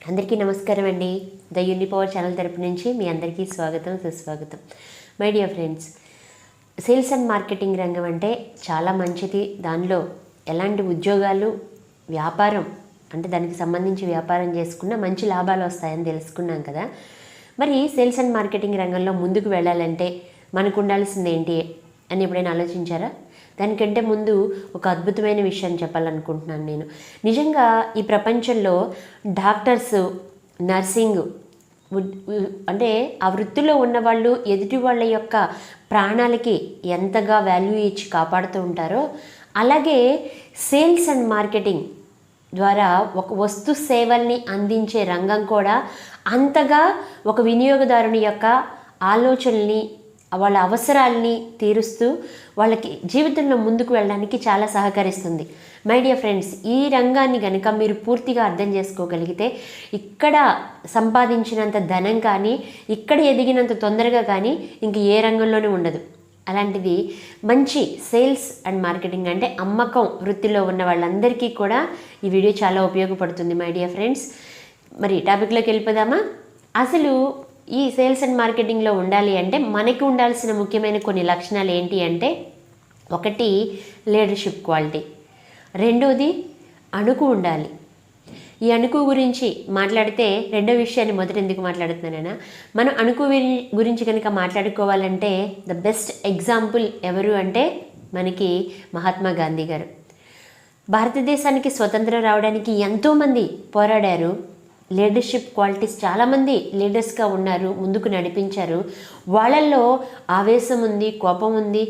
అందరికీ నమస్కారం అండి. ద యూనిపవర్ ఛానల్ తరపు నుంచి మీ అందరికీ స్వాగతం, సుస్వాగతం. My dear friends, sales and marketing రంగం అంటే చాలా మంచిది. దానిలో ఎలాంటి ఉద్యోగాలు, వ్యాపారం అంటే దానికి సంబంధించి వ్యాపారం చేసుకున్న మంచి లాభాలు వస్తాయని తెలుసుకున్నాం కదా. మరి సేల్స్ అండ్ మార్కెటింగ్ రంగంలో ముందుకు వెళ్ళాలంటే మనకు ఉండాల్సింది ఏంటి అని ఎప్పుడైనా ఆలోచించారా? దానికంటే ముందు ఒక అద్భుతమైన విషయాన్ని చెప్పాలనుకుంటున్నాను నేను. నిజంగా ఈ ప్రపంచంలో డాక్టర్స్, నర్సింగ్ అంటే ఆ వృత్తిలో ఉన్నవాళ్ళు ఎదుటి వాళ్ళ యొక్క ప్రాణాలకి ఎంతగా వాల్యూ ఇచ్చి కాపాడుతూ ఉంటారో, అలాగే సేల్స్ అండ్ మార్కెటింగ్ ద్వారా ఒక వస్తు సేవల్ని అందించే రంగం కూడా అంతగా ఒక వినియోగదారుని యొక్క ఆలోచనల్ని, వాళ్ళ అవసరాలని తీరుస్తూ వాళ్ళకి జీవితంలో ముందుకు వెళ్ళడానికి చాలా సహకరిస్తుంది. మై డియర్ ఫ్రెండ్స్, ఈ రంగాన్ని కనుక మీరు పూర్తిగా అర్థం చేసుకోగలిగితే ఇక్కడ సంపాదించినంత ధనం కానీ, ఇక్కడ ఎదిగినంత తొందరగా కానీ ఇంక ఏ రంగంలోనూ ఉండదు. అలాంటిది మంచి సేల్స్ అండ్ మార్కెటింగ్ అంటే అమ్మకం వృత్తిలో ఉన్న వాళ్ళందరికీ కూడా ఈ వీడియో చాలా ఉపయోగపడుతుంది. మై డియర్ ఫ్రెండ్స్, మరి టాపిక్లోకి వెళ్ళిపోదామా? అసలు ఈ సేల్స్ అండ్ మార్కెటింగ్లో ఉండాలి అంటే మనకి ఉండాల్సిన ముఖ్యమైన కొన్ని లక్షణాలు ఏంటి అంటే, ఒకటి లీడర్షిప్ క్వాలిటీ, రెండోది అణుకు ఉండాలి. ఈ అణుకు గురించి మాట్లాడితే రెండో విషయాన్ని మొదట ఎందుకు మాట్లాడుతున్నానైనా, మనం అణుకు గురించి కనుక మాట్లాడుకోవాలంటే ద బెస్ట్ ఎగ్జాంపుల్ ఎవరు అంటే మనకి మహాత్మా గాంధీ గారు. భారతదేశానికి స్వతంత్రం రావడానికి ఎంతోమంది పోరాడారు. లీడర్షిప్ క్వాలిటీస్ చాలామంది లీడర్స్గా ఉన్నారు, ముందుకు నడిపించారు. వాళ్ళల్లో ఆవేశం ఉంది, కోపం ఉంది.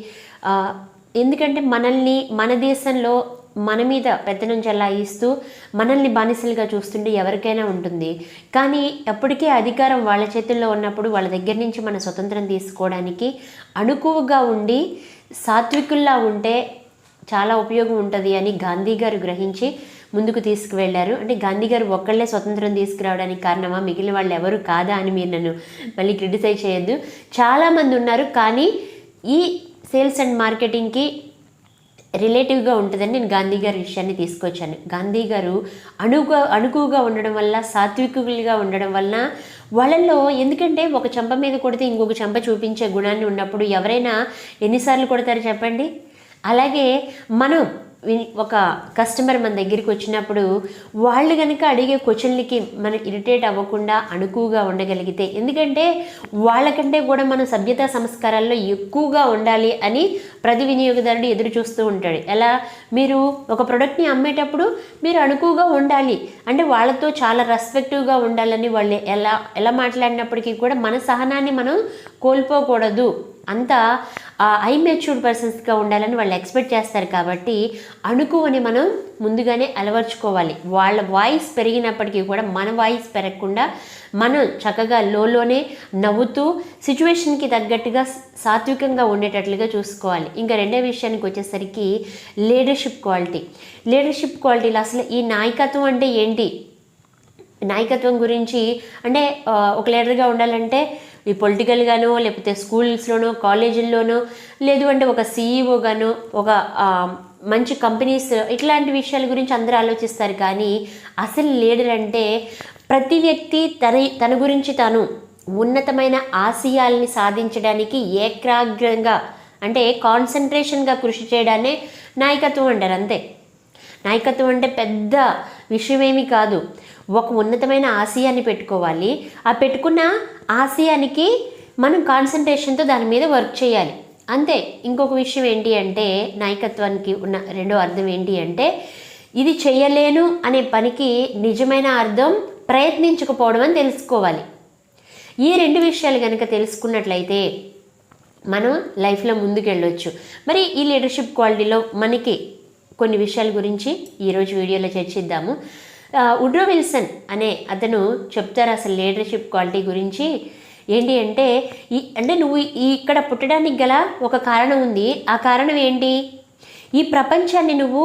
ఎందుకంటే మనల్ని మన దేశంలో మన మీద పెత్తనం చెలాయిస్తూ మనల్ని బానిసలుగా చూస్తుంటే ఎవరికైనా ఉంటుంది. కానీ అప్పటికే అధికారం వాళ్ళ చేతుల్లో ఉన్నప్పుడు వాళ్ళ దగ్గర నుంచి మన స్వతంత్రం తీసుకోవడానికి అణుకువగా ఉండి సాత్వికుల్లా ఉంటే చాలా ఉపయోగం ఉంటుంది అని గాంధీ గారు గ్రహించి ముందుకు తీసుకువెళ్ళారు. అంటే గాంధీ గారు ఒక్కళ్ళే స్వతంత్రం తీసుకురావడానికి కారణమా, మిగిలిన వాళ్ళు ఎవరు కాదా అని మీరు నన్ను మళ్ళీ క్రిటిసైజ్ చేయొద్దు. చాలామంది ఉన్నారు, కానీ ఈ సేల్స్ అండ్ మార్కెటింగ్కి రిలేటివ్గా ఉంటుందని నేను గాంధీ గారి విషయాన్ని తీసుకొచ్చాను. గాంధీ గారు అణుకుగా ఉండడం వల్ల, సాత్వికులుగా ఉండడం వలన వాళ్ళల్లో, ఎందుకంటే ఒక చెంప మీద కొడితే ఇంకొక చెంప చూపించే గుణాన్ని ఉన్నప్పుడు ఎవరైనా ఎన్నిసార్లు కొడతారు చెప్పండి? అలాగే మనం ఒక కస్టమర్ మన దగ్గరికి వచ్చినప్పుడు వాళ్ళు కనుక అడిగే క్వశ్చన్లకి మనం ఇరిటేట్ అవ్వకుండా అణుకుగా ఉండగలిగితే, ఎందుకంటే వాళ్ళకంటే కూడా మనం సభ్యతా సంస్కారాల్లో ఎక్కువగా ఉండాలి అని ప్రతి వినియోగదారుడు ఎదురు చూస్తూ ఉంటాడు. ఎలా, మీరు ఒక ప్రోడక్ట్ని అమ్మేటప్పుడు మీరు అణుకుగా ఉండాలి అంటే వాళ్ళతో చాలా రెస్పెక్టివ్గా ఉండాలని వాళ్ళు ఎలా మాట్లాడినప్పటికీ కూడా మన సహనాన్ని మనం కోల్పోకూడదు, అంతా ఐ మెచ్యూర్డ్ పర్సన్స్గా ఉండాలని వాళ్ళు ఎక్స్పెక్ట్ చేస్తారు. కాబట్టి అణుకు అని మనం ముందుగానే అలవర్చుకోవాలి. వాళ్ళ వాయిస్ పెరిగినప్పటికీ కూడా మన వాయిస్ పెరగకుండా మనం చక్కగా లోనే నవ్వుతూ సిచ్యువేషన్కి తగ్గట్టుగా సాత్వికంగా ఉండేటట్లుగా చూసుకోవాలి. ఇంకా రెండో విషయానికి వచ్చేసరికి లీడర్షిప్ క్వాలిటీ. లీడర్షిప్ క్వాలిటీలో అసలు ఈ నాయకత్వం అంటే ఏంటి, నాయకత్వం గురించి అంటే ఒక లీడర్గా ఉండాలంటే ఈ పొలిటికల్గానో, లేకపోతే స్కూల్స్లోనో, కాలేజీల్లోనో, లేదు అంటే ఒక సీఈఓగానో, ఒక మంచి కంపెనీస్, ఇట్లాంటి విషయాల గురించి అందరూ ఆలోచిస్తారు. కానీ అసలు లీడర్ అంటే ప్రతి వ్యక్తి తన గురించి తాను ఉన్నతమైన ఆశయాల్ని సాధించడానికి ఏకాగ్రంగా అంటే కాన్సన్ట్రేషన్గా కృషి చేయడాన్ని నాయకత్వం అంటారు. అంతే. నాయకత్వం అంటే పెద్ద విషయమేమీ కాదు. ఒక ఉన్నతమైన ఆశయాన్ని పెట్టుకోవాలి. ఆ పెట్టుకున్న ఆశయానికి మనం కాన్సన్ట్రేషన్తో దాని మీద వర్క్ చేయాలి, అంతే. ఇంకొక విషయం ఏంటి అంటే, నాయకత్వానికి ఉన్న రెండో అర్థం ఏంటి అంటే, ఇది చేయలేను అనే పనికి నిజమైన అర్థం ప్రయత్నించకపోవడం అని తెలుసుకోవాలి. ఈ రెండు విషయాలు కనుక తెలుసుకున్నట్లయితే మనం లైఫ్లో ముందుకు వెళ్ళొచ్చు. మరి ఈ లీడర్షిప్ క్వాలిటీలో మనకి కొన్ని విషయాల గురించి ఈరోజు వీడియోలో చర్చిద్దాము. వుడ్రో విల్సన్ అనే అతను చెప్తారు అసలు లీడర్షిప్ క్వాలిటీ గురించి. ఏంటి అంటే, అంటే నువ్వు ఇక్కడ పుట్టడానికి గల ఒక కారణం ఉంది. ఆ కారణం ఏంటి? ఈ ప్రపంచాన్ని నువ్వు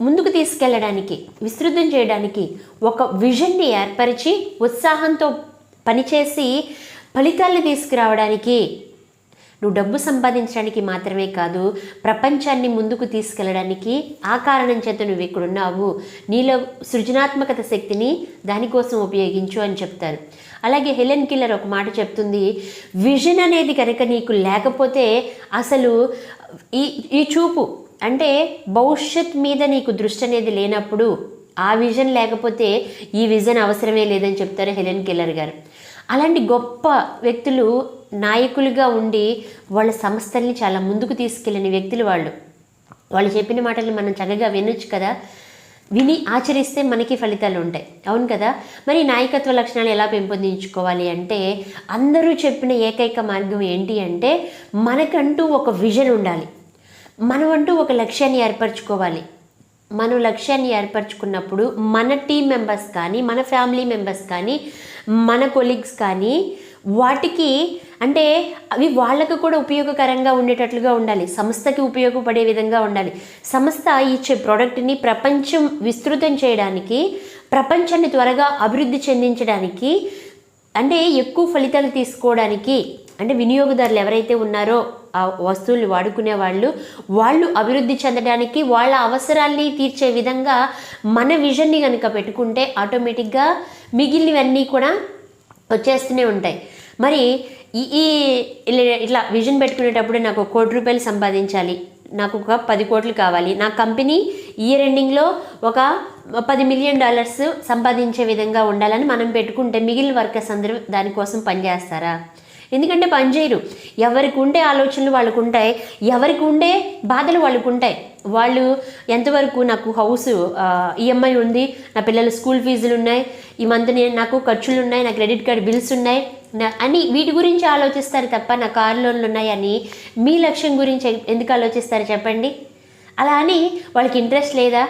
ముందుకు తీసుకెళ్ళడానికి, విస్తృతం చేయడానికి ఒక విజన్ని ఏర్పరిచి ఉత్సాహంతో పనిచేసి ఫలితాలను తీసుకురావడానికి నువ్వు డబ్బు సంపాదించడానికి మాత్రమే కాదు, ప్రపంచాన్ని ముందుకు తీసుకెళ్ళడానికి ఆ కారణం చేత నువ్వు ఇక్కడున్నావు. నీలో సృజనాత్మకత శక్తిని దానికోసం ఉపయోగించు అని చెప్తారు. అలాగే హెలెన్ కెల్లర్ ఒక మాట చెప్తుంది, విజన్ అనేది కనుక నీకు లేకపోతే అసలు ఈ చూపు అంటే భవిష్యత్ మీద నీకు దృష్టి అనేది లేనప్పుడు, ఆ విజన్ లేకపోతే ఈ విజన్ అవసరమే లేదని చెప్తారు హెలెన్ కెల్లర్ గారు. అలాంటి గొప్ప వ్యక్తులు నాయకులుగా ఉండి వాళ్ళ సంస్థల్ని చాలా ముందుకు తీసుకెళ్ళిన వ్యక్తులు వాళ్ళు చెప్పిన మాటలు మనం చక్కగా వినొచ్చు కదా, విని ఆచరిస్తే మనకి ఫలితాలు ఉంటాయి. అవును కదా. మరి నాయకత్వ లక్షణాలు ఎలా పెంపొందించుకోవాలి అంటే అందరూ చెప్పిన ఏకైక మార్గం ఏంటి అంటే మనకంటూ ఒక విజన్ ఉండాలి, మనమంటూ ఒక లక్ష్యాన్ని ఏర్పరచుకోవాలి. మనం లక్ష్యాన్ని ఏర్పరచుకున్నప్పుడు మన టీం మెంబర్స్ కానీ, మన ఫ్యామిలీ మెంబర్స్ కానీ, మన కొలీగ్స్ కానీ వాటికి అంటే అవి వాళ్ళకు కూడా ఉపయోగకరంగా ఉండేటట్లుగా ఉండాలి, సంస్థకి ఉపయోగపడే విధంగా ఉండాలి. సంస్థ ఇచ్చే ప్రోడక్ట్ని ప్రపంచం విస్తృతం చేయడానికి, ప్రపంచాన్ని త్వరగా అభివృద్ధి చెందించడానికి, అంటే ఎక్కువ ఫలితాలు తీసుకోవడానికి, అంటే వినియోగదారులు ఎవరైతే ఉన్నారో ఆ వస్తువులు వాడుకునే వాళ్ళు అభివృద్ధి చెందడానికి, వాళ్ళ అవసరాల్ని తీర్చే విధంగా మన విజన్ని కనుక పెట్టుకుంటే ఆటోమేటిక్గా మిగిలినవన్నీ కూడా వచ్చేస్తూనే ఉంటాయి. మరి ఈ ఇట్లా విజన్ పెట్టుకునేటప్పుడు నాకు ₹1,00,00,000 సంపాదించాలి, నాకు ఒక 10 కోట్లు కావాలి, నా కంపెనీ ఇయర్ ఎండింగ్లో ఒక $10 మిలియన్ సంపాదించే విధంగా ఉండాలని మనం పెట్టుకుంటే మిగిలిన వర్కర్స్ అందరూ దానికోసం పనిచేస్తారా? ఎందుకంటే పనిచేయరు. ఎవరికి ఉండే ఆలోచనలు వాళ్ళకు ఉంటాయి, ఎవరికి ఉండే బాధలు వాళ్ళకు ఉంటాయి. వాళ్ళు ఎంతవరకు నాకు హౌస్ ఈఎంఐ ఉంది, నా పిల్లల స్కూల్ ఫీజులు ఉన్నాయి, ఈ మంత్ నాకు ఖర్చులు ఉన్నాయి, నా క్రెడిట్ కార్డ్ బిల్స్ ఉన్నాయి అని వీటి గురించి ఆలోచిస్తారు తప్ప నా కార్ లోన్లు ఉన్నాయని మీ లక్ష్యం గురించి ఎందుకు ఆలోచిస్తారు చెప్పండి? అలా అని వాళ్ళకి ఇంట్రెస్ట్ లేదా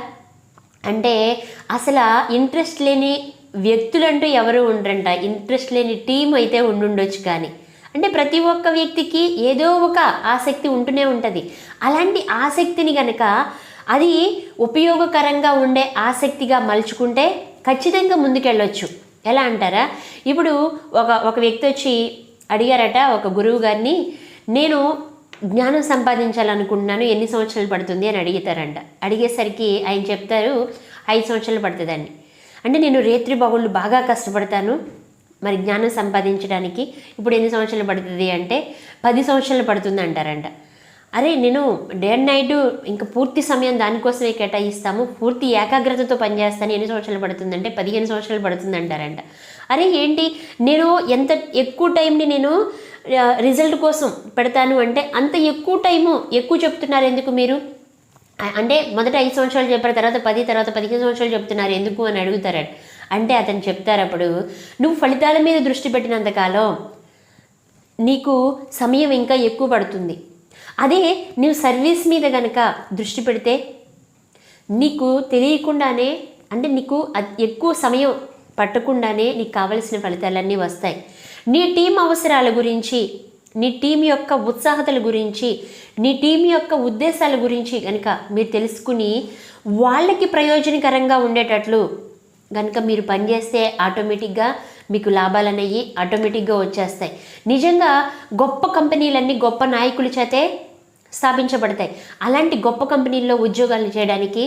అంటే అసలు ఇంట్రెస్ట్ లేని వ్యక్తులంటూ ఎవరు ఉండరంట. ఇంట్రెస్ట్ లేని టీం అయితే ఉండుండొచ్చు, కానీ అంటే ప్రతి ఒక్క వ్యక్తికి ఏదో ఒక ఆసక్తి ఉంటూనే ఉంటుంది. అలాంటి ఆసక్తిని కనుక అది ఉపయోగకరంగా ఉండే ఆసక్తిగా మలుచుకుంటే ఖచ్చితంగా ముందుకెళ్ళొచ్చు. ఎలా అంటారా, ఇప్పుడు ఒక వ్యక్తి వచ్చి అడిగారట ఒక గురువు గారిని, నేను జ్ఞానం సంపాదించాలనుకుంటున్నాను, ఎన్ని సంవత్సరాలు పడుతుంది అని అడుగుతారంట. అడిగేసరికి ఆయన చెప్తారు 5 సంవత్సరాలు పడుతుందండి. అంటే నేను రేత్రి బహుళ్ళు బాగా కష్టపడతాను మరి జ్ఞానం సంపాదించడానికి, ఇప్పుడు ఎన్ని సంవత్సరాలు పడుతుంది అంటే 10 సంవత్సరాలు పడుతుంది అంటారంట. అరే నేను డే అండ్ నైట్ ఇంకా పూర్తి సమయం దానికోసమే కేటాయిస్తాము, పూర్తి ఏకాగ్రతతో పనిచేస్తాను, ఎన్ని సంవత్సరాలు పడుతుందంటే 15 సంవత్సరాలు పడుతుంది అంటారంట. అరే ఏంటి, నేను ఎంత ఎక్కువ టైంని నేను రిజల్ట్ కోసం పెడతాను అంటే అంత ఎక్కువ టైము ఎక్కువ చెప్తున్నారు ఎందుకు మీరు? అంటే మొదట 5 సంవత్సరాలు చెప్పారు, తర్వాత 10, తర్వాత 15 సంవత్సరాలు చెప్తున్నారు ఎందుకు అని అడుగుతారట. అంటే అతను చెప్తారు, అప్పుడు నువ్వు ఫలితాల మీద దృష్టి పెట్టినంతకాలం నీకు సమయం ఇంకా ఎక్కువ పడుతుంది. అదే నువ్వు సర్వీస్ మీద కనుక దృష్టి పెడితే నీకు తెలియకుండానే, అంటే నీకు ఎక్కువ సమయం పట్టకుండానే నీకు కావలసిన ఫలితాలన్నీ వస్తాయి. నీ టీం అవసరాల గురించి, నీ టీం యొక్క ఉత్సాహతల గురించి, నీ టీం యొక్క ఉద్దేశాల గురించి కనుక మీరు తెలుసుకుని వాళ్ళకి ప్రయోజనకరంగా ఉండేటట్లు కనుక మీరు పనిచేస్తే ఆటోమేటిక్గా మీకు లాభాలు అనేవి ఆటోమేటిక్గా వచ్చేస్తాయి. నిజంగా గొప్ప కంపెనీలన్నీ గొప్ప నాయకుల చేతే స్థాపించబడతాయి. అలాంటి గొప్ప కంపెనీల్లో ఉద్యోగాలు చేయడానికి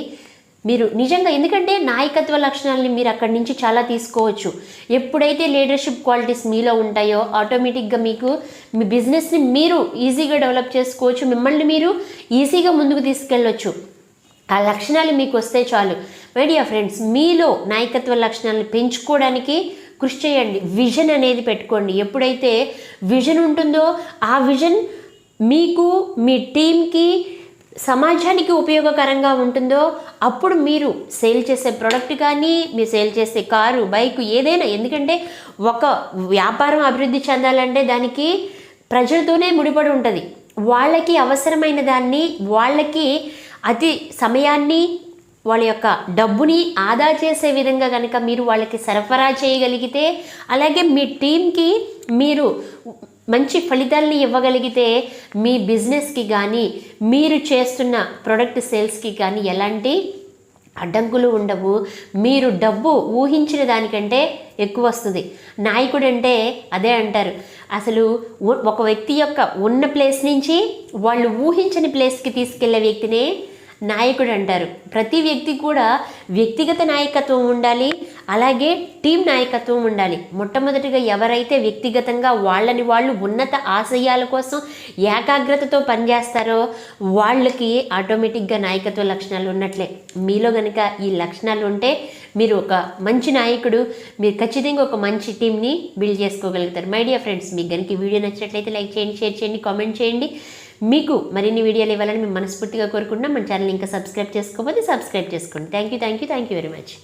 మీరు నిజంగా, ఎందుకంటే నాయకత్వ లక్షణాలని మీరు అక్కడి నుంచి చాలా తీసుకోవచ్చు. ఎప్పుడైతే లీడర్షిప్ క్వాలిటీస్ మీలో ఉంటాయో ఆటోమేటిక్గా మీకు మీ బిజినెస్ని మీరు ఈజీగా డెవలప్ చేసుకోవచ్చు, మిమ్మల్ని మీరు ఈజీగా ముందుకు తీసుకెళ్ళొచ్చు. ఆ లక్షణాలు మీకు వస్తే చాలు. మై డియర్ ఫ్రెండ్స్, మీలో నాయకత్వ లక్షణాలను పెంచుకోవడానికి కృషి చేయండి. విజన్ అనేది పెట్టుకోండి. ఎప్పుడైతే విజన్ ఉంటుందో ఆ విజన్ మీకు, మీ టీంకి, సమాజానికి ఉపయోగకరంగా ఉంటుందో అప్పుడు మీరు సేల్ చేసే ప్రోడక్ట్ కానీ, మీరు సేల్ చేసే కారు, బైకు ఏదైనా, ఎందుకంటే ఒక వ్యాపారం అభివృద్ధి చెందాలంటే దానికి ప్రజలతోనే ముడిపడి ఉంటుంది. వాళ్ళకి అవసరమైన దాన్ని, వాళ్ళకి అతి సమయాన్ని, వాళ్ళ యొక్క డబ్బుని ఆదా చేసే విధంగా కనుక మీరు వాళ్ళకి సరఫరా చేయగలిగితే, అలాగే మీ టీంకి మీరు మంచి ఫలితాలని ఇవ్వగలిగితే మీ బిజినెస్కి కానీ, మీరు చేస్తున్న ప్రొడక్ట్ సేల్స్కి కానీ ఎలాంటి అడ్డంకులు ఉండవు. మీరు డబ్బు ఊహించిన దానికంటే ఎక్కువ వస్తుంది. నాయకుడు అంటే అదే అంటారు, అసలు ఒక వ్యక్తి యొక్క ఉన్న ప్లేస్ నుంచి వాళ్ళు ఊహించని ప్లేస్కి తీసుకెళ్లే వ్యక్తినే నాయకుడు అంటారు. ప్రతి వ్యక్తి కూడా వ్యక్తిగత నాయకత్వం ఉండాలి, అలాగే టీం నాయకత్వం ఉండాలి. మొట్టమొదటిగా ఎవరైతే వ్యక్తిగతంగా వాళ్ళని వాళ్ళు ఉన్నత ఆశయాల కోసం ఏకాగ్రతతో పనిచేస్తారో వాళ్ళకి ఆటోమేటిక్గా నాయకత్వ లక్షణాలు ఉన్నట్లే. మీలో కనుక ఈ లక్షణాలు ఉంటే మీరు ఒక మంచి నాయకుడు, మీరు ఖచ్చితంగా ఒక మంచి టీంని బిల్డ్ చేసుకోగలుగుతారు. మై డియర్ ఫ్రెండ్స్, మీకు కనుక ఈ వీడియో నచ్చినట్లయితే లైక్ చేయండి, షేర్ చేయండి, కామెంట్ చేయండి. మీకు మరిన్ని వీడియోలు ఇవ్వాలని మేము మనస్ఫూర్తిగా కోరుకుంటున్నాం. మన ఛానల్ ఇంకా సబ్స్క్రైబ్ చేసుకోకపోతే సబ్స్క్రైబ్ చేసుకోండి. Thank you very much.